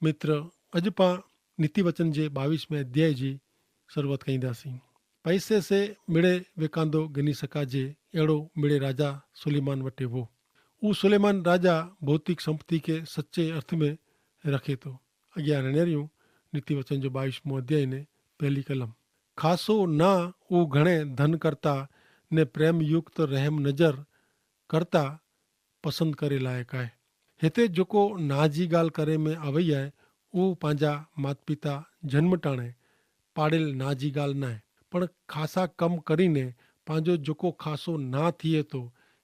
मित्र अॼु पाण नीति वचन जे 22वें अध्याय जी शुरूआत कईंदासीं। पैसे से मिड़े विकांदो गिनी सकाजे अहिड़ो मिड़े राजा सुलेमान वटे हो। उहो सुलेमान राजा भौतिक संपत्ति के सच्चे अर्थ में रखे थो। अॻियां निरियूं नीति वचन जो 22मो अध्याय ने पहली कलम। खासो ना उहो घणे धन करता ने प्रेम युक्त रहम नज़र करता पसंद करे लायक आहे। हिते जेको ना जी ॻाल्हि करे में आवई आहे उहो पंहिंजा माता पिता जन्म टाणे पाड़ियल ना जी ॻाल्हि न आहे, पण ख़ासा कम करीने पंहिंजो जेको ख़ासो ना थिए थो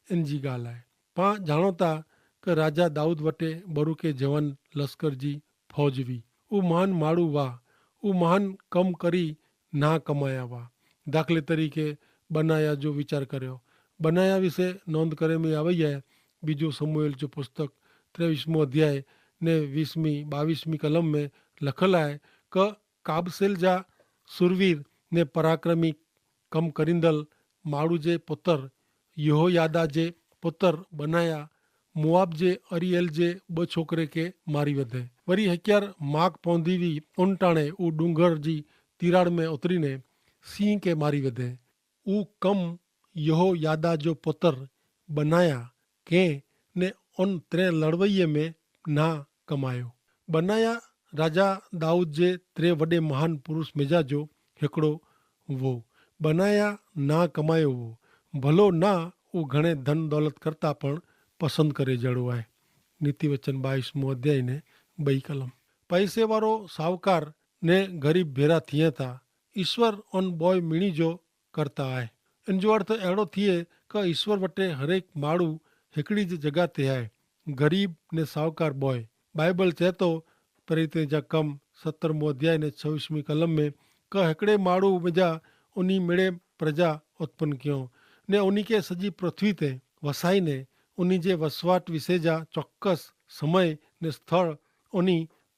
इन जी ॻाल्हि आहे। पाण ॼाणो था कि राजा दाऊद वटे बरूके जवान लश्कर जी फौज हुई। उहो महान माण्हू हुआ। उहो महान कम करी ना कमाया हुआ। दाख़िले तरीक़े बनाया जो वीचार करियो। बनाया विषय नोंद करे में आवई आहे। बीजो समूएल जो पुस्तक 23मो अध्याय ने 20वीं-22वीं कलम में लखल आहे क काबसेल जा सुरवीर ने पराक्रमी कम करींदल माण्हू जे पुत्र यहोयादा जे पुत्र बनाया मुआब जे अरियल जे 2 छोकिरे के मारी वधे। वरी हकियार माक पवंदी हुई उन टाणे उहो डूंगर जी तिराड़ में उतरीने सिंह के मारी वधे। उहो कम यहोयादा जो पुत्र बनाया कंहिं ने उन 3 लड़वईअ में ना कमायो। बनाया राजा दाऊद जे 3 वॾे महान पुरुष मिजा जो हिकिड़ो वो। बनाया ना कमायो हो। भलो ना उहो घणे धन दौलत करता पण पसंद करे जहिड़ो आहे। नीति वचन 22मो अध्याय ने 2 कलम। पैसे वारो साहूकार ने ग़रीब भेरा थिए था। ईश्वर उन बॉय मिणी जो करता आहे। इन जो अर्थ अहिड़ो थिए कि ईश्वर वटे हरेक माण्हू हिकिड़ी जी जॻह ते आहे, ग़रीब ने साहूकार बॉय। बाइबल चए थो प्रेरितन जा कम 17मो अध्याय ने 26वीं कलम में क हिकिड़े माण्हू मुंहिंजा उन मिड़े प्रजा उत्पन्न कयो ने उन खे सॼी पृथ्वी ते वसाईने उन जे वसवाट विषय जा चौक्कस समय ने स्थल उन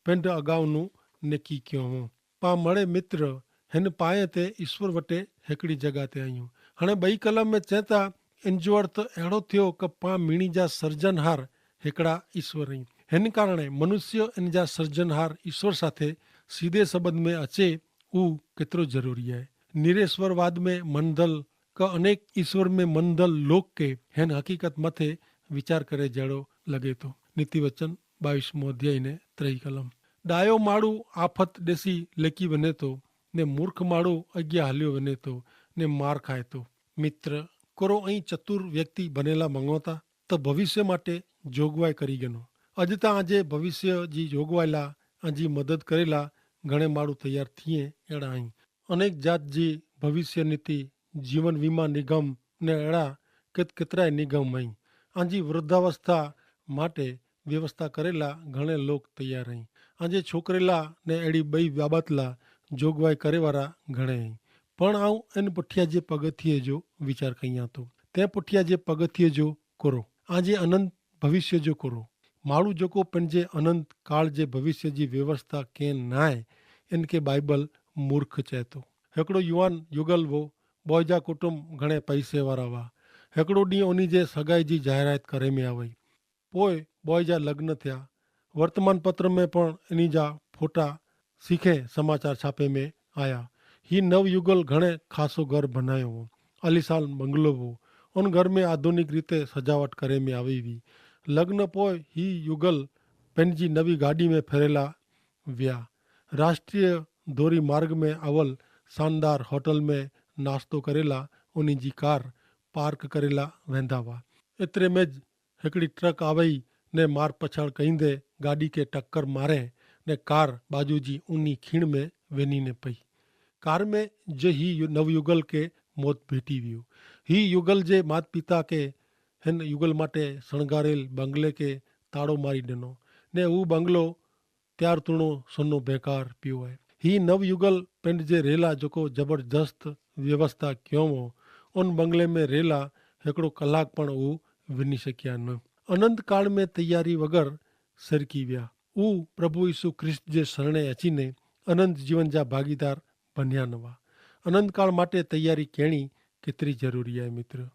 पिंड अगाउनु निकी कयो हो। पा मणे मित्र हिन पाए ते ईश्वर वटे हिकिड़ी जॻह ते आहियूं। हाणे 2 कलम में चए था इन जो अर्थ अहिड़ो थियो कि पा मिणी जा सर्जनहार हिकिड़ा ईश्वर आहियूं। हिन कारण मनुष्य इन जा सर्जनहार ईश्वर साथे सीधे संबंध में अचे उहो केतिरो ज़रूरी आहे। निरेश्वरवाद में मंदल का अनेक ईश्वर में मंदल लोक के हिन हक़ीक़त मथे वीचार करे जहिड़ो लॻे थो। नीति वचन 22मो अध्याय ने 3 कलम। ॾायो माण्हू आफ़त ॾिसी लिकी वञे थो ने मूर्ख माण्हू अॻियां हलियो वञे थो ने मार खाए थो। मित्र कोरो ऐं चतुर व्यक्ति बनेला मङो था त भविष्य માટે જોગવાઈ કરી ગનો। अॼु त આજે भविष्य जी जोगवाई ला जी मदद करेला घणे माण्हू तैयार थिए अहिड़ा आहिनि। अनेक जात जी भविष्य नीति जीवन वीमा निगम ने अहिड़ा केतिरा निगम आहिनि। आंजी वृद्धावस्था માટે व्यवस्था करेला घणे लोग तैयार आहिनि। आंजे छोकिरे ला ने अहिड़ी 2 बाबत ला जोगवाई करे वारा घणे आहिनि। पण आऊं इन पुठिया जे पगथीअ जो वीचार कयां थो। तंहिं पुठिया जे पगथीअ जो कुरो आंजे अनंत भविष्य जो कुरो। माण्हू जेको पंहिंजे अनंत काल जे भविष्य जी व्यवस्था कंहिं न आहे इन खे बाइबल मूर्ख चए थो। हिकिड़ो युवान युगल हो। बॉय जा कुटुंब घणे पैसे वारा हुआ। हिकिड़ो ॾींहुं उन जे सगाई जी जाहिरात करे में आवई। पोइ बॉय जा लग्न थिया। वर्तमान पत्र में पण इन जा फोटा सीखे समाचार छापे में आया। ही नवयुगल घणे ख़ासो घर बनायो हो। आलीशान बंगलो हो। उन घर में आधुनिक रीते सजावट करे में आई हुई। लग्न पोइ ही युगल पंहिंजी नवी गाॾी में फिरेला विया। राष्ट्रीय धोरी मार्ग में अवल शानदार होटल में नाश्तो करेला उन जी कार पार्क करेला वेंदा हुआ। एतिरे में हिकिड़ी ट्रक आवई ने मार पछाड़ कईंदे गाॾी खे टक्कर मारे ने कार बाजू जी उन खीण में वञी ने पई। कार में जे ही नवयुगल के मौत भेटी वियो। ही युगल जे माता पिता के हिन युगल માટે શણગારેલ બંગલે કે તાળો મારી ॾिनो ने हू बंगलो तयारु तुणो सुनो बेकार पियो आहे। ही नवयुगल पिंड जे रेला जेको ज़बरदस्त व्यवस्था कयो हो उन बंगले में रेला हिकिड़ो कलाक पण हू वञी सकिया न। अनंत काल में तैयारी वग़ैरह सरकी विया। हू प्रभु यीशु ख्रिस्त जे शरणे अचीने अनंत जीवन जा भागीदार बनिया न हुआ। अनंत काल માટે तैयारी कहिड़ी केतिरी ज़रूरी आहे मित्र।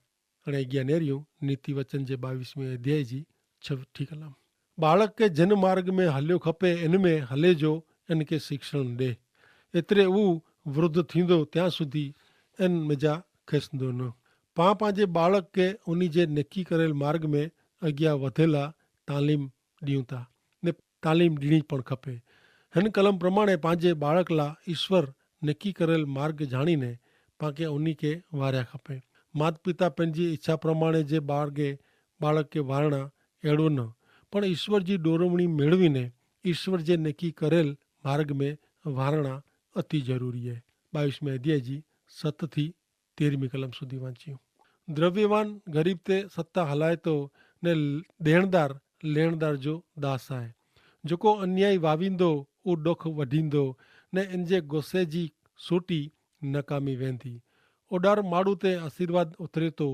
हाणे अॻियां नेरियूं नीति वचन जे 22वें अध्याय जी 6 कलम। बालक के जिन मार्ग में हलियो खपे इन में हले जो इनके शिक्षण ॾे, एतिरे हू वृद्ध थींदो त्यां सुधी इन मिजा खिसंदो न। पाण पंहिंजे बालक खे उन जे नेकी करेल मार्ग में अॻियां वधियल तालीम ॾियूं था ने तालीम ॾियणी पण खपे। हिन कलम प्रमाणे पंहिंजे बालक लाइ ईश्वर नेकी करेल मार्ग ॼाणीने पाण उन खे वारिया खपे। माता पिता पंहिंजी इच्छा प्रमाणे जे बालक खे वारणा अहिड़ो न, पण ईश्वर जी ॾोरवणी मेળવીને ईश्वर जे नेकी करेल मार्ग में वारणा अति ज़रूरी आहे। 22वें अध्याय जी 7 થી 13મી कलम સુધી વાંચ્યું। દ્રવ્યવાન ગરીબ તે સત્તા હલાય તો ને દેણદાર લેણદાર जो दास आहे। जेको अन्याय वावींदो उहो ॾुख वढींदो ने इन जे गुस्से जी सोटी नकामी वेंदी। ओॾार माण्हू ते आशीर्वाद उतरे थो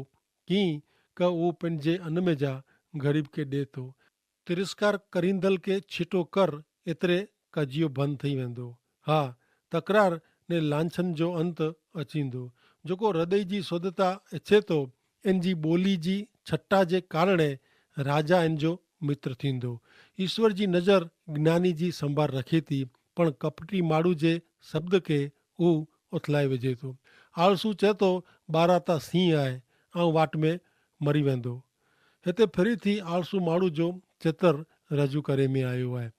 कीअं क उहो पंहिंजे अन में जा ग़रीब खे ॾिए थो। तिरस्कार करींदल खे छिटो कर एतिरे कजियो बंदि थी वेंदो। हा, तकरार ने लांछन जो अंत अचींदो। जेको हृदय जी शुद्धता इच्छे थो इन जी ॿोली जी छटा जे कारणे राजा इन जो मित्र थींदो। ईश्वर जी नज़र ज्ञानी जी संभाल रखे थी, पण कपटी माण्हू जे शब्द खे हू उथलाए विझे थो। आलसू चए थो ॿारहं त सीं आहे ऐं वाट में मरी वेंदो। हिते फिरी थी आलसू माण्हू जो चित्र रजू करे में आयो आहे।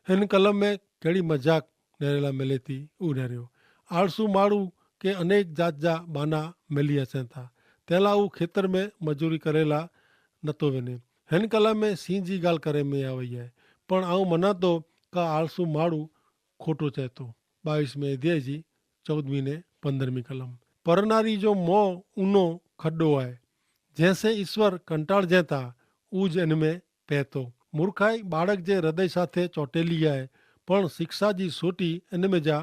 हिन कलम में कहिड़ी मज़ाक नेरेला मिले थी उहो नेरियो। आलसू माण्हू खे अनेक जात जा बाना मिली अचनि था, तंहिं लाइ हू खेतर में मजूरी करेला नथो वञे। हिन कलम में सीं जी ॻाल्हि करे में आ वई आहे, पण आउं मञा थो का आलसू माण्हू खोटो चए थो। 22वें अध्याय जी 14મી ने 15મી कलम। परनारी जो मोह ऊनो खड्डो आहे, जंहिंसे ईश्वर कंटाळजे था ऊज इन में पए थो। मूर्खाई बाળક जे हृदय સાથે ચોટેલી आहे, પણ શિક્ષા जी સોટી इन में जा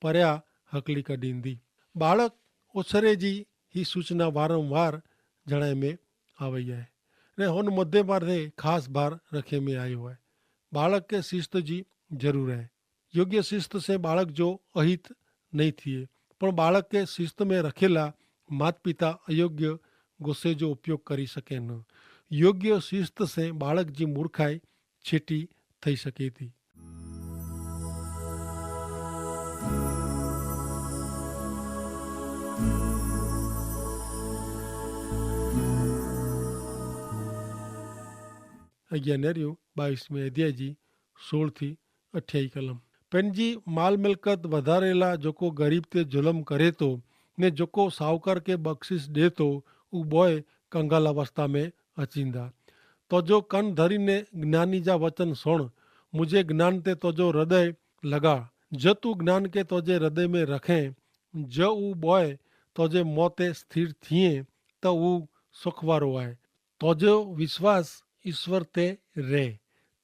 परिया हकली कढींदी। बाળક उछरे जी ही सूचना वारंवार जणाए में आ वई आहे ने हुन मुद्दे बारे ख़ासि भार रखे में आयो आहे। बाળक के शिस्त जी ज़रूर आहे। योग्य शिस्त से बाળक जो अहित नहीं थिए, पण बाળक के शिस्त में रखेला माता पिता अयोग्य गुस्से जो उपयोग કરી શકે ન। યોગ્ય શિસ્ત से બાળક जी મૂર્ખાઈ छीटी થઈ શકે थी। अॻियां नेरियो 22वें अध्याय जी 16 થી 28 कलम। पंहिंजी माल मिल्कत वधारेला जेको गरीब ते जुल्म करे थो ने जेको साहूकार खे बख़्शिश ॾिए थो उहो बोए कंगाल अवस्था में अचींदा। तुंहिंजो कन धरीने ज्ञानी जा वचन सुण, मुंहिंजे ज्ञान ते तुंहिंजो हृदय लॻा। ज तूं ज्ञान खे तुंहिंजे हृदय में रखें, ज उहो बोए तुंहिंजे मुंहं ते स्थिर थिए त उहो सुख वारो आहे। तुंहिंजो विश्वास ईश्वर ते रहे,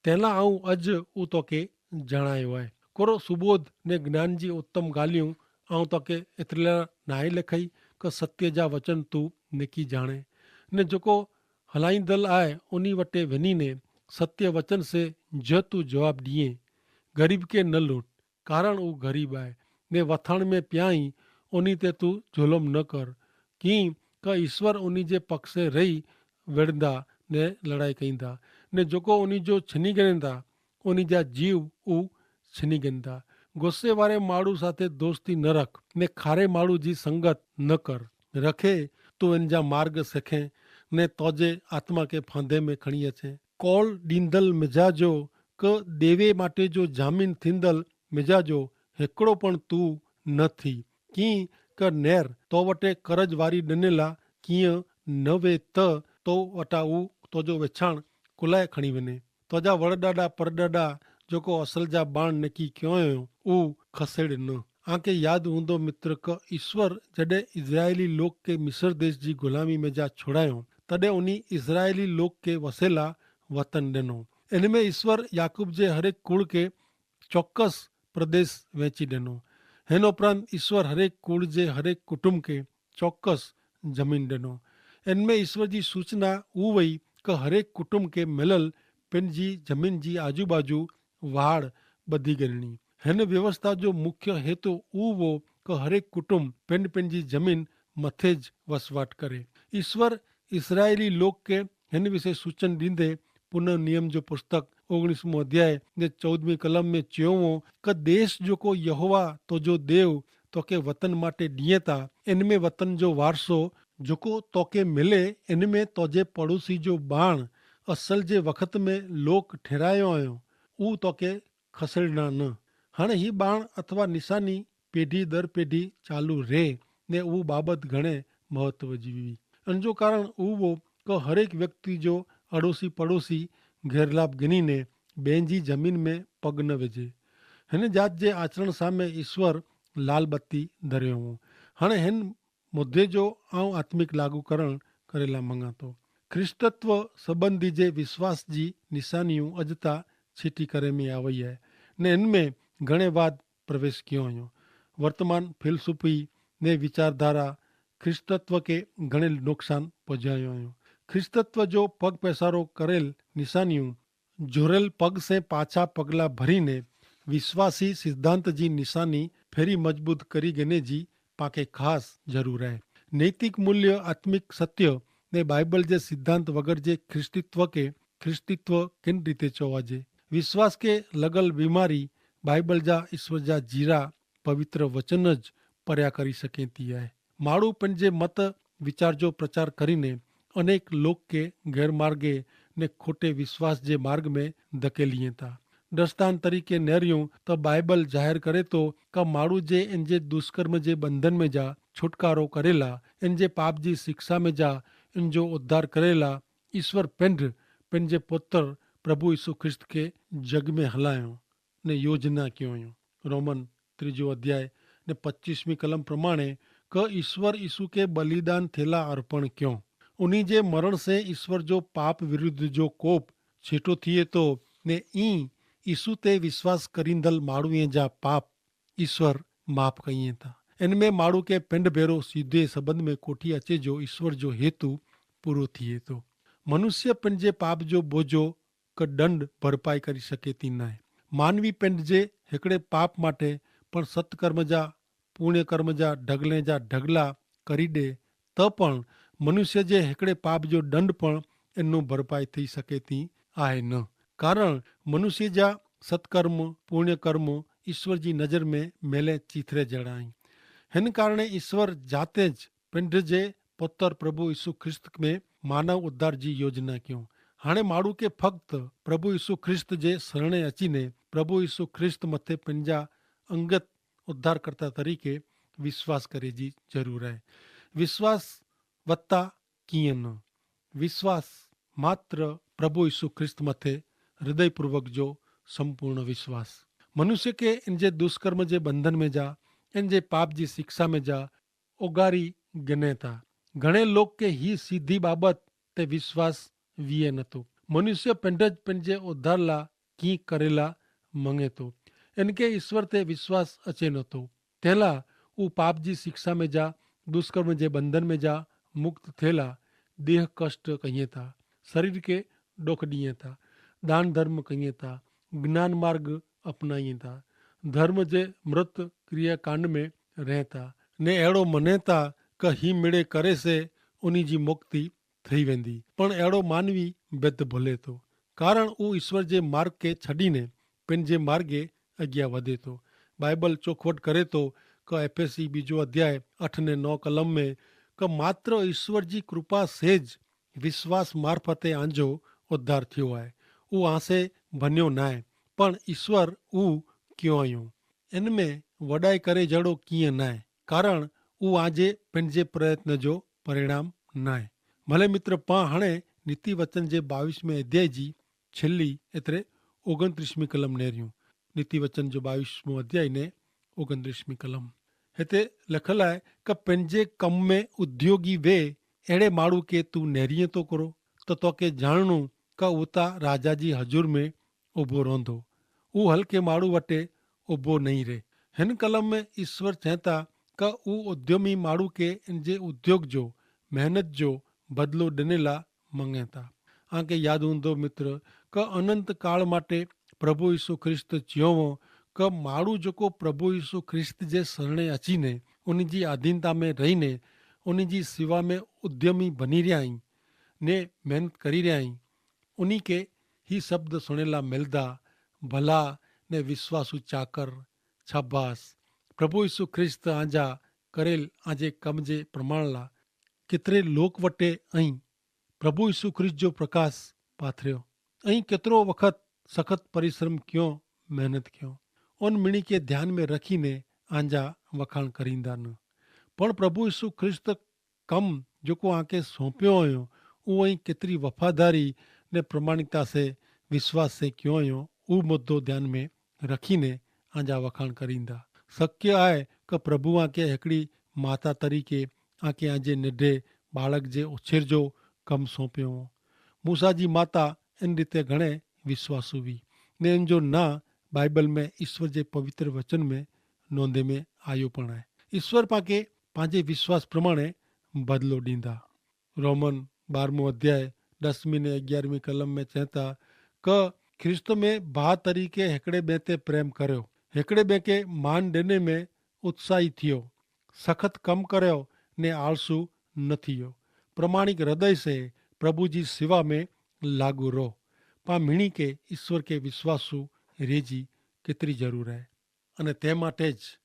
तंहिं लाइ आउं अॼु उहो तोखे जणायो आहे। कोरो सुबोध ने ज्ञान जी उत्तम ॻाल्हियूं आउं तोखे एतिरे लाइ नाहे लिखई क सत्य जा वचन तूं निकी ॼाणे ने जेको हलाईंदल आहे उन वटे वञी ने सत्य वचन से ज तूं जवाब ॾिए। गरीब खे न लूट, कारण उहो गरीब आहे ने वथाण में पियाई उन ते तूं जुल्म न कर। कीअं क ईश्वर उन जे पक्ष से रही विढ़ंदा ने लड़ाई कंदा ने जेको उन जो छिनी गिरंदा उन जा जीव उहो छिनी गिरंदा। गुस्से वारे माण्हू साथे दोस्ती न रख ने खारे माण्हू जी संगत न कर। रखे तूं इन जा मार्ग सिखे ने तुंहिंजे आत्मा खे फांदे में खणी अचे। कौल ॾींदल मिजाजो क देवे माटे जो जामीन थींदल मिजाजो हिकिड़ो पण तूं न थी। कीअं क नेर तो वटे कर्ज वारी ॾिनल कीअं न वे त तो वटा उहो तुंहिंजो विछाण कुलाए खणी वञे। तुंहिंजा वड़ ॾाॾा परॾाॾा जेको असल जा बाण निकी कयो हुयो उहो खसेड़ न। आंखे यादि हूंदो मित्र क ईश्वर जॾहिं इज़राइली लोक खे मिस्र देश जी ग़ुलामी में जा छुड़ायो तॾहिं उन इज़राइली लोक खे वसेला वतन ॾिनो। इन में ईश्वर याकूब जे हरेक कुड़ खे चौकस प्रदेश वेची ॾिनो। हिन उपरांत ईश्वर हरेक कुड़ जे हरेक कुटुंब खे चौकस ज़मीन ॾिनो। इन में ईश्वर जी सूचना उहो वई क हरेक कुटुंब खे मिलल पंहिंजी ज़मीन जी आजू बाजू वाड़ ॿधी गिरणी। हिन व्यवस्था जो मुख्य हेतु उहो हो क हरेक कुटुंब पंहिंजी ज़मीन मथे ज वसवाट करे। ईश्वर इसराइली लोक खे हिन विषय सूचन ॾींदे पुनः नियम जो पुस्तक 19मो अध्याय ने 14મી कलम में चयों कि देश जो को यहोवा तो जो देव तो के वतन माटे दिए था इनमें वतन जो वारसो जो को तो के मिले इनमें तो जे पड़ोसी जो बाण असल जे वक़्त में लोक ठहरायो आयो ऊ तो के खसड़ना न हाणे ही बाण अथवा निशानी पेढ़ी दर पेढ़ी चालू रहे ने वो बाबत घणे महत्व जीवी अन जो कारण उहो कि हरेक व्यक्ति जो अड़ोसी पड़ोसी गैरलाभ गिनीने ॿियनि जी ज़मीन में पग न विझे। हिन जात जे आचरण सामे ईश्वर लाल बत्ती धरियो हो। हाणे हिन मुद्दे जो आउं आत्मिक लागूकरण करेला मंगा थो। ख्रिस्तत्व संबंधी जे विश्वास जी निशानियूं अॼु ता छिटी करे में आवई आहे ने इनमें घणे वाद प्रवेश कयो हुयो। वर्तमान फिलसुफी ने विचारधारा ख्रिस्तत्व के घणे नुक़सान पहुंचायो हुयो। ख्रिस्तत्व जो पग पैसारो करेल निशानियूं जुड़ेल पग से पाछा पगला भरीने विश्वासी सिद्धांत जी निशानी फेरी मजबूत करी गने जी पाके खास जरूर है। नैतिक मूल्य आत्मिक सत्य ने बाइबल जे सिद्धांत वगर जे ख्रिस्तित्व किन रीते चवाजे विश्वास के लगल बीमारी बाइबल जा ईश्वर जा जीरा पवित्र वचन ज पर्या करी सके थी है। माण्हू पंहिंजे मत विचार जो प्रचार करीने अनेक लोक के गैरमार्गे ने खोटे विश्वास जे मार्ग में धकेलिए था। दस्तान तरीके नेरियूं त बाइबल जाहिर करे तो का माण्हू जे इन जे दुष्कर्म जे बंधन में जा छुटकारो करेला इन जे पाप जी शिक्षा में जा इन जो उद्धार करेला ईश्वर पंहिंजे पुत्र प्रभु यीशु ख्रिस्त के जग में हलायो ने योजना कयो हुयो। रोमन 3 अध्याय ने 25મી कलम प्रमाणे क ईश्वर यीशु के बलिदान थेला अर्पण क्यों उन्हीं जे मरण से ईश्वर जो पाप विरुद्ध जो कोप छीटो थिए तो ने ई यीशु ते विश्वास करींदल माण्हूअ जा पाप ईश्वर माफ़ कईं था। इनमें माण्हू के पिंड भेरो सीधे संबंध में कोठी अचे जो ईश्वर जो हेतु पूरो थिए तो। मनुष्य पंहिंजे पाप जो बोझो क दंड भरपाई करी सके थी न। मानवी पिंड जे हिकिड़े पाप माटे पण सत्कर्म जा पुण्य कर्म जा ढगला करी ॾे त पण मनुष्य जे हिकिड़े पाप जो दंड पण इनो भरपाई थी सके थी आहे न। कारण मनुष्य जा सत्कर्म पुण्य कर्म ईश्वर जी नज़र में मेले चीथरे जड़ा आहिनि। हिन कारणे ईश्वर जाते ज पिंड जे पुत्र प्रभु यीशु ख्रिस्त में मानव उद्धार जी योजना कयूं। हाणे माण्हू के फक्त प्रभु यीशु ख्रिस्त जे शरणे अचीने प्रभु यीशु ख्रिस्त मथे पंहिंजा अंगत उद्धारकर्ता तरीके विश्वास करे जी जरूर है। विश्वास वत्ता कीअं न विश्वास मात्र प्रभु यीशु ख्रिस्त मथे हृदयपूर्वक जो संपूर्ण विश्वास मनुष्य के इन जे दुष्कर्म जे बंधन में जा इन जे पाप जी शिक्षा में जा उगारी गिने था। घणे लोग के ही सीधी बाबत ते विश्वास वीए नथो। मनुष्य पंहिंजे उद्धार ला की करेला मंगे तो इनके ईश्वर ते विश्वास अचे नथो। तेला ऊ पाप जी शिक्षा में जा दुष्कर्म जे बंधन में जा मुक्त थेला देह कष्ट कहिए था शरीर के डोख दिए था दान धर्म कहिए था ज्ञान मार्ग अपनाइए था धर्म जे मृत क्रिया कांड में रहता ने अहिड़ो मने था क ही मिड़े करे से उन्हीं जी मुक्ति थी वेंदी पण अहिड़ो मानवी बेद भुले थो। कारण ऊ ईश्वर जे मार्ग के छॾीने पंहिंजे मार्गे अॻियां वधे थो। बाइबल चोखवट करे तो क एफएसी 2 अध्याय 8 ने 9 कलम में क मात्र ईश्वर जी कृपा सेज विश्वास मार्फते आंजो उद्धार थियो आहे। ऊ आसे बन्यो न आहे पण ईश्वर ऊ क्यों आहियूं इनमें वॾाई करे जहिड़ो कीअं न आहे कारण ऊ आजे पंहिंजे प्रयत्न जो परिणाम न आहे। भले मित्र पां हाणे नीति वचन जे 22वें अध्याय जी छेल्ली एतिरे 29મી कलम नेरियूं। नीति वचन जो 22वां अध्याय ने 29મી कलम हिते लिखल आहे क पंहिंजे कम में उद्योगी वे अहिड़े माण्हू के तू नेरीअ थो करो त तोखे ॼाणणो क उता राजा जी हजूर में उभो रहंदो ऊ हल्के माण्हू वटे उभो नहीं रहे। हिन कलम में ईश्वर चवता क ऊ उद्यमी माण्हू के इन जे उद्योग जो मेहनत जो बदलो ॾिने ला मंगे था। आके याद हूंदो मित्र क अनंत काल माटे प्रभु यीशु ख्रिस्त चयों क माण्हू जेको प्रभु यीशु ख्रिस्त जे शरणे अचीने उन जी अधीनता में रहीने उन जी सेवा में उद्यमी बनी रहिया आहिनि ने महिनत करी रहिया आहिनि उन्ही के ही शब्द सुणेला मिलदा, भला ने विश्वासु चाकर छाबास। प्रभु यीशु ख्रिस्त आंजा करेल आजे कम जे प्रमाण ला केतिरे लोक वटे ऐं प्रभु यीशु ख्रिस्त जो प्रकाश पाथरियो। ऐं केतिरो वक़्त सख़्त परिश्रम क्यों, महिनत क्यों, उन मिणी खे ध्यान में रखीने आंजा वखाण करींदा न। पण प्रभु यीशु ख्रिस्त कम जेको आके सौंपियो हुयो उहो ऐं केतिरी वफ़ादारी ने प्रमाणिकता से विश्वास से कयो हुयो, उहो मुद्दो ध्यान में रखीने आंजा वखाण करींदा। शक्य आहे कि प्रभु आके हिकिड़ी माता तरीक़े आके आजे निढे बालक जे उछेर जो कम सौंपियो हो। मूसा जी माता इन रीते घणे विश्वासु हुई ने इन जो ना बाइबल में ईश्वर जे पवित्र वचन में नोंदे में आयो पण आहे। ईश्वर पाके पंहिंजे विश्वास प्रमाणे बदलो ॾींदा। रोमन 12 अध्याय 10 ने 11 कलम में चवता क ख्रिस्त में भा तरीक़े हिकिड़े ॿिए ते प्रेम करियो, हिकिड़े ॿिए खे मान ॾिने में उत्साही थियो, सख़्त कम करियो ने आलसू न थियो, प्रमाणिक हृदय से प्रभु जी सेवा में लागू रहो। पा मीणी के ईश्वर के विश्वासु रेजी केतिरी ज़रूर है अने ते माटे ज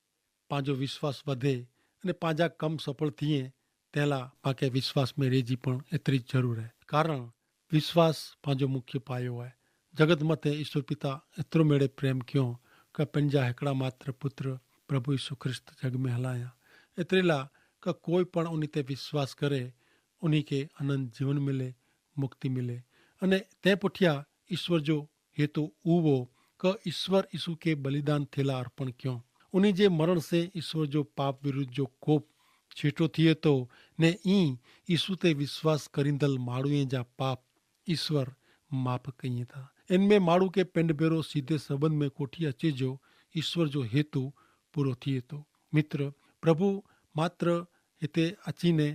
पंहिंजो विश्वास वधे अने पंहिंजा कम सफल थिए तेला पाके विश्वास में रेजी पण एतिरी ज़रूर है। कारण विश्वास पंहिंजो मुख्य पायो है। जगत मथे ईश्वर पिता एतिरो मेड़े प्रेम क्यों कि पंहिंजा हिकिड़ा मात्र पुत्र प्रभु यीशु ख्रिस्त जग में हलाया, एतिरे ला कि कोई पण उन ते विश्वास करे उन्हीं के अनंत जीवन मिले, मुक्ति मिले। अने ते पुठिया ईश्वर जो हेतु उहो कि ईश्वर यीशु के बलिदान थेला अर्पण क्यों। उन्हीं जे मरण से ईश्वर जो पाप विरुद्ध जो कोप छीटो थिए तो ने ई यीशु ते विश्वास करींदल माण्हूअ जा पाप ईश्वर माफ़ कई था। इनमें माण्हू के पिंड भेरो सीधे संबंध में कोठी अचे जो ईश्वर जो हेतु पूरो थिए तो। मित्र, प्रभु मात्र हिते अचीने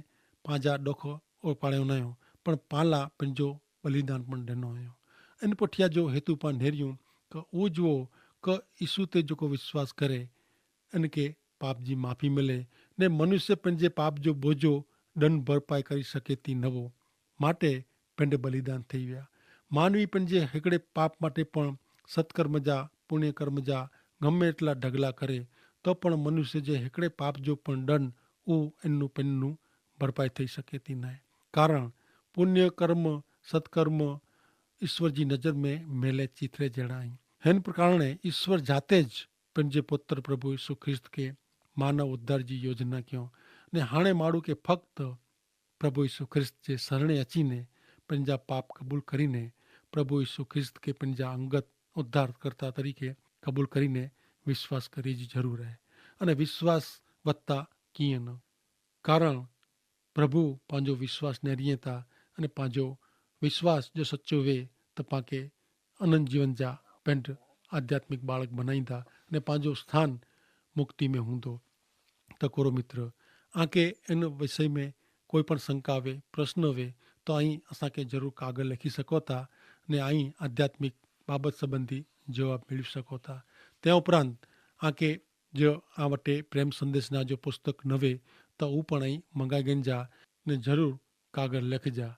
पंहिंजा ॾुख ओपाड़ियो न हुयो, पण पाला पंहिंजो बलिदान पण ॾिनो हुयो। इन पुठिया जो हेतु पाण नेरियूं कि उहो जो कि यीशु ते जेको विश्वास करे इनके पाप जी माफ़ी मिले ने मनुष्य पंहिंजे पाप जो बोझो ॾंड भरपाई करी सके थी नवो माटे पिंड बलिदान थी विया। मानवी पंहिंजे हिकिड़े पाप माटे पण सत्कर्म जा पुण्य कर्म जा गमे एटला ढगला करे तो पण मनुष्य जे हिकिड़े पाप जो पण ॾंड उहो इनू पिनू भरपाई थी सके थी न। कारण पुण्य कर्म सत्कर्म ईश्वर जी नज़र में मेले चीथरे जहिड़ा आहिनि। हिन प्रकार ईश्वर जाते ज पंहिंजे पुत्र प्रभु यीशु ख्रिस्त के मानव उद्धार जी योजना कयो ने हाणे माण्हू के फक्त प्रभु यीशु ख्रिस्त जे शरणे अचीने पंहिंजा पाप कबूल करीने प्रभु यीशु ख्रिस्त के पंहिंजा अंगत उद्धारकर्ता तरीके कबूल करीने विश्वास करी जी ज़रूर है। अने विश्वास वत्ता कीअं न, कारण प्रभु पंहिंजो विश्वास नेरिए था अने पंहिंजो विश्वास जो सच्चो वे त पाके अनंत जीवन जा पिंड आध्यात्मिक बालक बनाईंदा अने पंहिंजो स्थान मुक्ति में हूंदो। त कोरो मित्र, आके इन विषय में कोई पण शंका वे प्रश्न वे तो आई असांखे ज़रूर कागज़ लिखी सको था ने आई आध्यात्मिक बाबत संबंधी जवाब मिली सको था। ते उपरांत आके जो आ वटे प्रेम संदेशना जो पुस्तक नवे तो ऊ पण आई मंगाई गंजा ने ज़रूर कागज़ लिखजा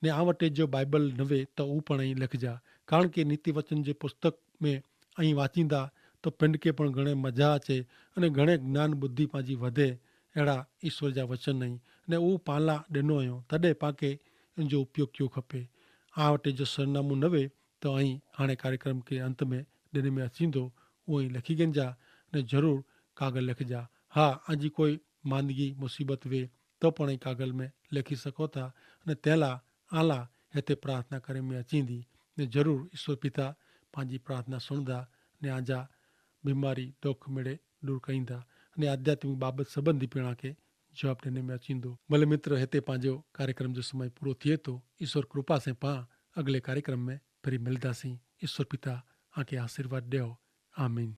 ने आ वटे जो बाइबल नवे तो ऊ पण आई लिखजा। कारण के नीति वचन जे पुस्तक में आई वाचींदा तो पिंड के पण घणे मजा अचे अने घणे ज्ञान बुद्धि पंहिंजी वधे अहिड़ा ईश्वर जा वचन आहिनि ने उहो पाला ॾिनो हुयो तॾहिं पाके इन जो उपयोग कयो खपे। आ वटे जो सरनामो नवे तो आई हाणे कार्यक्रम के अंत में ॾिन में अचींदो उहो ई लिखी गंजा ने ज़रूर कागज़ लिखजा। हा, अॼु कोई मांदगी मुसीबत वे तो पण आई कागज़ में लिखी सको था अने तेला आला हिते प्रार्थना करे में अचींदी ने ज़रूर ईश्वर पिता पंहिंजी प्रार्थना सुणंदा ने आजा बीमारी दुख मिड़े दूर कईंदा अने आध्यात्मिक बाबत संबंधी पिणा के जवाब ॾिने में अचींदो। भले मित्र, हिते पंहिंजो कार्यक्रम जो समय पूरो थिए थो। ईश्वर कृपा से पां अगले कार्यक्रम में फिर मिलदासीं। ईश्वर पिता आके आशीर्वाद ॾियो। आमीन।